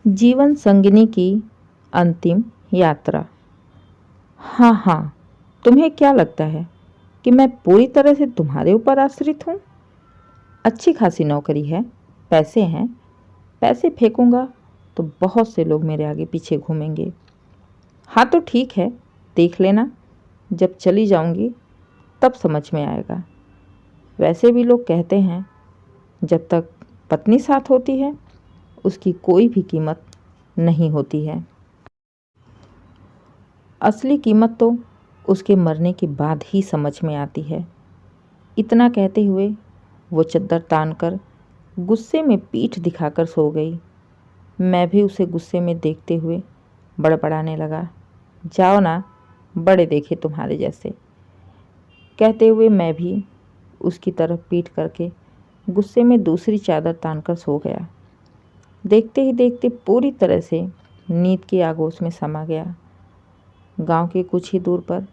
जीवन संगिनी की अंतिम यात्रा। हाँ, तुम्हें क्या लगता है कि मैं पूरी तरह से तुम्हारे ऊपर आश्रित हूँ? अच्छी खासी नौकरी है, पैसे हैं, पैसे फेंकूंगा तो बहुत से लोग मेरे आगे पीछे घूमेंगे। हाँ तो ठीक है, देख लेना, जब चली जाऊंगी तब समझ में आएगा। वैसे भी लोग कहते हैं जब तक पत्नी साथ होती है उसकी कोई भी कीमत नहीं होती है। असली कीमत तो उसके मरने के बाद ही समझ में आती है। इतना कहते हुए वो चद्दर तान कर गुस्से में पीठ दिखाकर सो गई। मैं भी उसे गुस्से में देखते हुए बड़बड़ाने लगा, जाओ ना, बड़े देखे तुम्हारे जैसे। कहते हुए मैं भी उसकी तरफ पीठ करके गुस्से में दूसरी चादर तानकर सो गया। देखते ही देखते पूरी तरह से नींद की आगोश में समा गया। गांव के कुछ ही दूर पर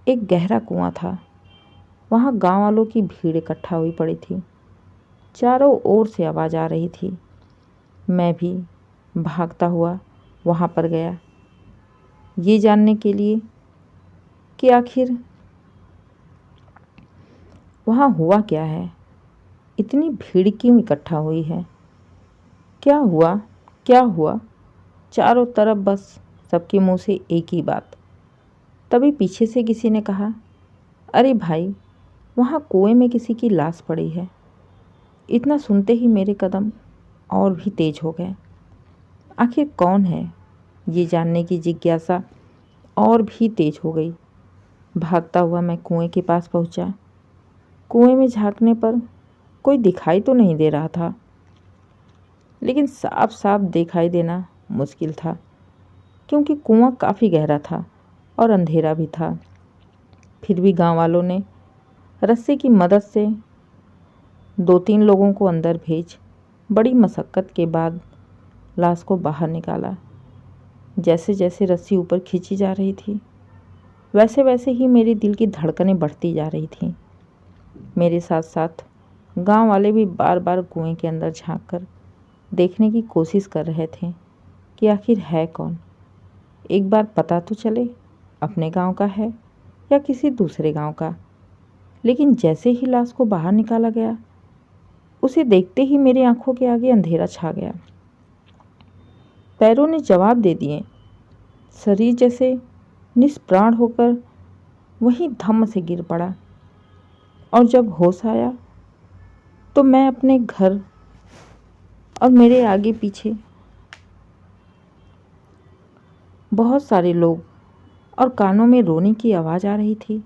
एक गहरा कुआं था। वहां गांव वालों की भीड़ इकट्ठा हुई पड़ी थी। चारों ओर से आवाज़ आ रही थी। मैं भी भागता हुआ वहां पर गया, ये जानने के लिए कि आखिर वहां हुआ क्या है, इतनी भीड़ क्यों इकट्ठा हुई है, क्या हुआ क्या हुआ। चारों तरफ बस सबके मुंह से एक ही बात। तभी पीछे से किसी ने कहा, अरे भाई, वहाँ कुएं में किसी की लाश पड़ी है। इतना सुनते ही मेरे कदम और भी तेज हो गए। आखिर कौन है, ये जानने की जिज्ञासा और भी तेज हो गई। भागता हुआ मैं कुएं के पास पहुंचा। कुएं में झांकने पर कोई दिखाई तो नहीं दे रहा था, लेकिन साफ साफ दिखाई देना मुश्किल था, क्योंकि कुआं काफ़ी गहरा था और अंधेरा भी था। फिर भी गांव वालों ने रस्से की मदद से 2-3 लोगों को अंदर भेज बड़ी मशक्क़त के बाद लाश को बाहर निकाला। जैसे जैसे रस्सी ऊपर खींची जा रही थी वैसे वैसे ही मेरे दिल की धड़कनें बढ़ती जा रही थीं। मेरे साथ साथ गांव वाले भी बार बार कुएं के अंदर झांक कर देखने की कोशिश कर रहे थे कि आखिर है कौन। एक बार पता तो चले अपने गांव का है या किसी दूसरे गांव का। लेकिन जैसे ही लाश को बाहर निकाला गया, उसे देखते ही मेरी आंखों के आगे अंधेरा छा गया। पैरों ने जवाब दे दिए। शरीर जैसे निष्प्राण होकर वहीं धम्म से गिर पड़ा। और जब होश आया तो मैं अपने घर और मेरे आगे पीछे बहुत सारे लोग और कानों में रोने की आवाज़ आ रही थी।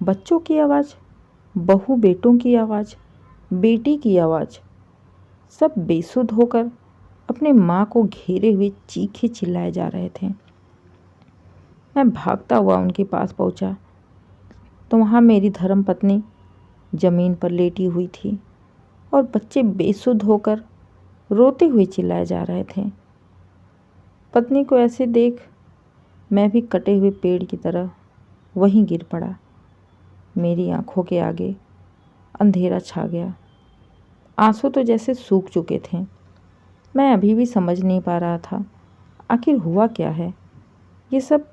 बच्चों की आवाज़, बहू बेटों की आवाज़, बेटी की आवाज़, सब बेसुध होकर अपने माँ को घेरे हुए चीखे चिल्लाए जा रहे थे। मैं भागता हुआ उनके पास पहुँचा तो वहाँ मेरी धर्मपत्नी ज़मीन पर लेटी हुई थी और बच्चे बेसुध होकर रोते हुए चिल्लाए जा रहे थे। पत्नी को ऐसे देख मैं भी कटे हुए पेड़ की तरह वहीं गिर पड़ा। मेरी आंखों के आगे अंधेरा छा गया। आंसू तो जैसे सूख चुके थे। मैं अभी भी समझ नहीं पा रहा था आखिर हुआ क्या है, ये सब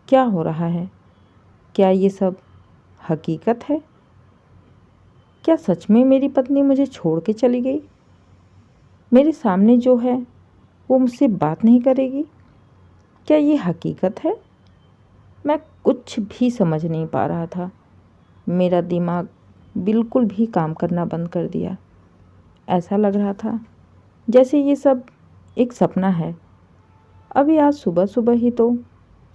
क्या हो रहा है। क्या ये सब हकीकत है? क्या सच में मेरी पत्नी मुझे छोड़ के चली गई? मेरे सामने जो है वो मुझसे बात नहीं करेगी? क्या ये हकीकत है? मैं कुछ भी समझ नहीं पा रहा था। मेरा दिमाग बिल्कुल भी काम करना बंद कर दिया। ऐसा लग रहा था जैसे ये सब एक सपना है। अभी आज सुबह सुबह ही तो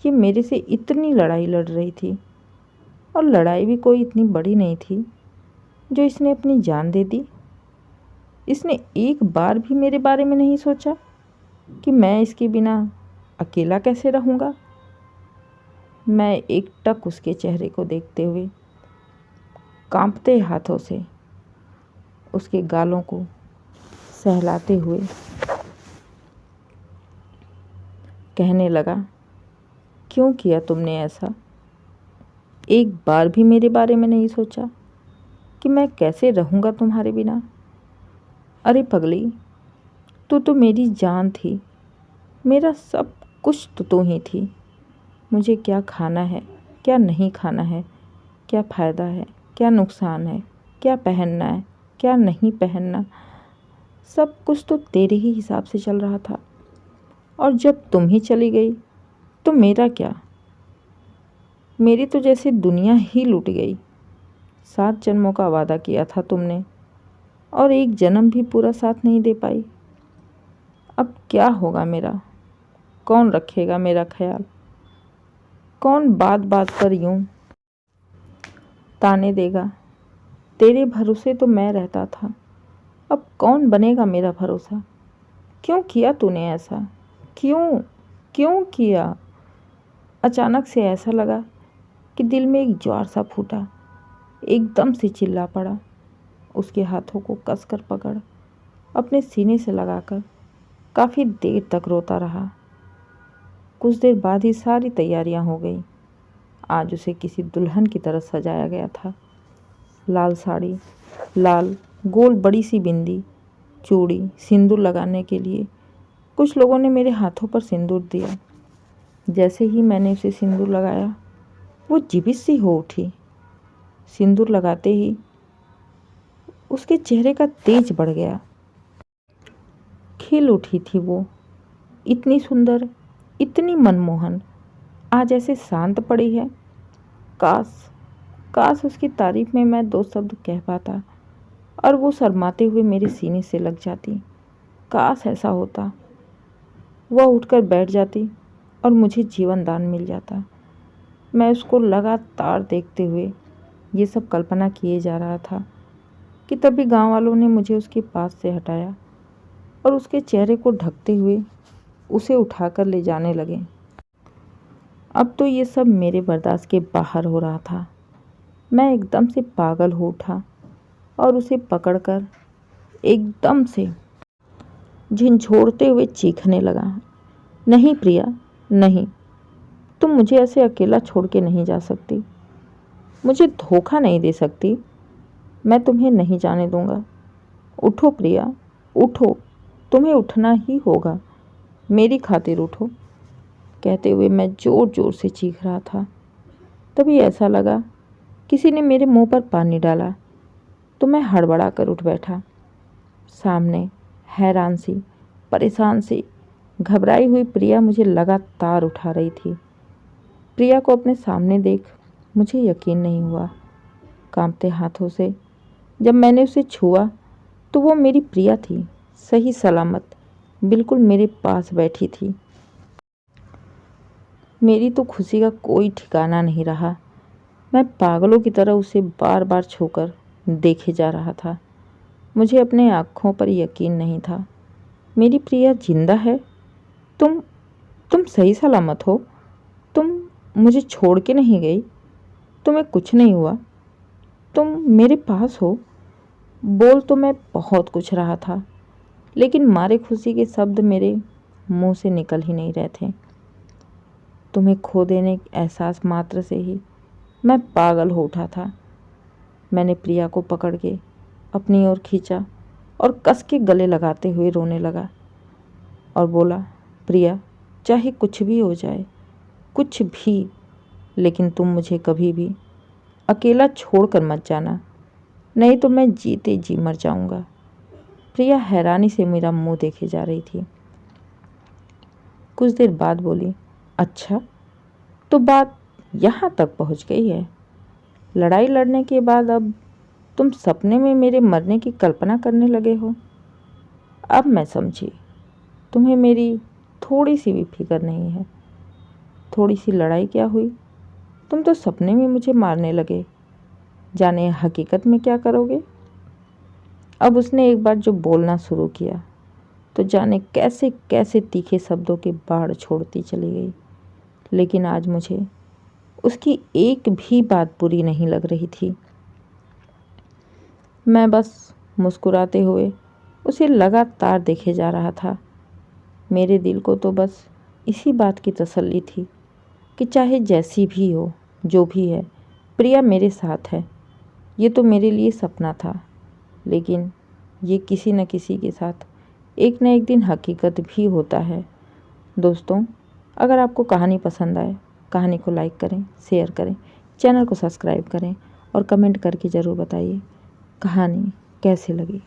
ये मेरे से इतनी लड़ाई लड़ रही थी, और लड़ाई भी कोई इतनी बड़ी नहीं थी जो इसने अपनी जान दे दी। इसने एक बार भी मेरे बारे में नहीं सोचा कि मैं इसके बिना अकेला कैसे रहूँगा। मैं एकटक उसके चेहरे को देखते हुए कांपते हाथों से उसके गालों को सहलाते हुए कहने लगा, क्यों किया तुमने ऐसा? एक बार भी मेरे बारे में नहीं सोचा कि मैं कैसे रहूँगा तुम्हारे बिना। अरे पगली, तू तो मेरी जान थी, मेरा सब कुछ तो तू ही थी। मुझे क्या खाना है, क्या नहीं खाना है, क्या फ़ायदा है, क्या नुकसान है, क्या पहनना है, क्या नहीं पहनना, सब कुछ तो तेरे ही हिसाब से चल रहा था। और जब तुम ही चली गई तो मेरा क्या? मेरी तो जैसे दुनिया ही लूट गई। 7 जन्मों का वादा किया था तुमने और एक जन्म भी पूरा साथ नहीं दे पाई। अब क्या होगा मेरा? कौन रखेगा मेरा ख्याल? कौन बात बात पर यूं ताने देगा? तेरे भरोसे तो मैं रहता था, अब कौन बनेगा मेरा भरोसा? क्यों किया तूने ऐसा? क्यों क्यों किया? अचानक से ऐसा लगा कि दिल में एक ज्वार सा फूटा, एकदम से चिल्ला पड़ा। उसके हाथों को कसकर पकड़ अपने सीने से लगाकर काफ़ी देर तक रोता रहा। कुछ देर बाद ही सारी तैयारियां हो गई। आज उसे किसी दुल्हन की तरह सजाया गया था। लाल साड़ी, लाल गोल बड़ी सी बिंदी, चूड़ी, सिंदूर लगाने के लिए कुछ लोगों ने मेरे हाथों पर सिंदूर दिया। जैसे ही मैंने उसे सिंदूर लगाया, वो जीवित सी हो उठी। सिंदूर लगाते ही उसके चेहरे का तेज बढ़ गया। खिल उठी थी वो, इतनी सुंदर, इतनी मनमोहन, आज ऐसे शांत पड़ी है। काश काश उसकी तारीफ में मैं 2 शब्द कह पाता और वो शर्माते हुए मेरे सीने से लग जाती। काश ऐसा होता। वह उठकर बैठ जाती और मुझे जीवन दान मिल जाता। मैं उसको लगातार देखते हुए ये सब कल्पना किए जा रहा था कि तभी गांव वालों ने मुझे उसके पास से हटाया और उसके चेहरे को ढकते हुए उसे उठाकर ले जाने लगे। अब तो ये सब मेरे बर्दाश्त के बाहर हो रहा था। मैं एकदम से पागल हो उठा और उसे पकड़कर एकदम से झिंझोड़ते हुए चीखने लगा। नहीं प्रिया, नहीं, तुम मुझे ऐसे अकेला छोड़ के नहीं जा सकती। मुझे धोखा नहीं दे सकती। मैं तुम्हें नहीं जाने दूंगा। उठो प्रिया, उठो, तुम्हें उठना ही होगा। मेरी खातिर उठो। कहते हुए मैं ज़ोर ज़ोर से चीख रहा था। तभी ऐसा लगा किसी ने मेरे मुंह पर पानी डाला तो मैं हड़बड़ा कर उठ बैठा। सामने हैरान सी, परेशान सी, घबराई हुई प्रिया मुझे लगातार उठा रही थी। प्रिया को अपने सामने देख मुझे यकीन नहीं हुआ। कांपते हाथों से जब मैंने उसे छुआ तो वो मेरी प्रिया थी, सही सलामत, बिल्कुल मेरे पास बैठी थी। मेरी तो खुशी का कोई ठिकाना नहीं रहा। मैं पागलों की तरह उसे बार बार छूकर देखे जा रहा था। मुझे अपने आँखों पर यकीन नहीं था। मेरी प्रिया जिंदा है? तुम सही सलामत हो? तुम मुझे छोड़ के नहीं गई? तुम्हें कुछ नहीं हुआ? तुम मेरे पास हो? बोल तो मैं बहुत कुछ रहा था, लेकिन मारे खुशी के शब्द मेरे मुंह से निकल ही नहीं रहे थे। तुम्हें खो देने के एहसास मात्र से ही मैं पागल हो उठा था। मैंने प्रिया को पकड़ के अपनी ओर खींचा और कस के गले लगाते हुए रोने लगा और बोला, प्रिया, चाहे कुछ भी हो जाए, कुछ भी, लेकिन तुम मुझे कभी भी अकेला छोड़कर मत जाना, नहीं तो मैं जीते जी मर जाऊंगा। प्रिया हैरानी से मेरा मुंह देखे जा रही थी। कुछ देर बाद बोली, अच्छा, तो बात यहाँ तक पहुँच गई है। लड़ाई लड़ने के बाद अब तुम सपने में मेरे मरने की कल्पना करने लगे हो। अब मैं समझी, तुम्हें मेरी थोड़ी सी भी फिक्र नहीं है। थोड़ी सी लड़ाई क्या हुई, तुम तो सपने में मुझे मारने लगे। जाने हकीकत में क्या करोगे। अब उसने एक बार जो बोलना शुरू किया तो जाने कैसे कैसे तीखे शब्दों के बाढ़ छोड़ती चली गई। लेकिन आज मुझे उसकी एक भी बात बुरी नहीं लग रही थी। मैं बस मुस्कुराते हुए उसे लगातार देखे जा रहा था। मेरे दिल को तो बस इसी बात की तसल्ली थी कि चाहे जैसी भी हो, जो भी है, प्रिया मेरे साथ है। ये तो मेरे लिए सपना था, लेकिन ये किसी न किसी के साथ एक न एक दिन हकीकत भी होता है। दोस्तों, अगर आपको कहानी पसंद आए, कहानी को लाइक करें, शेयर करें, चैनल को सब्सक्राइब करें और कमेंट करके ज़रूर बताइए कहानी कैसी लगी।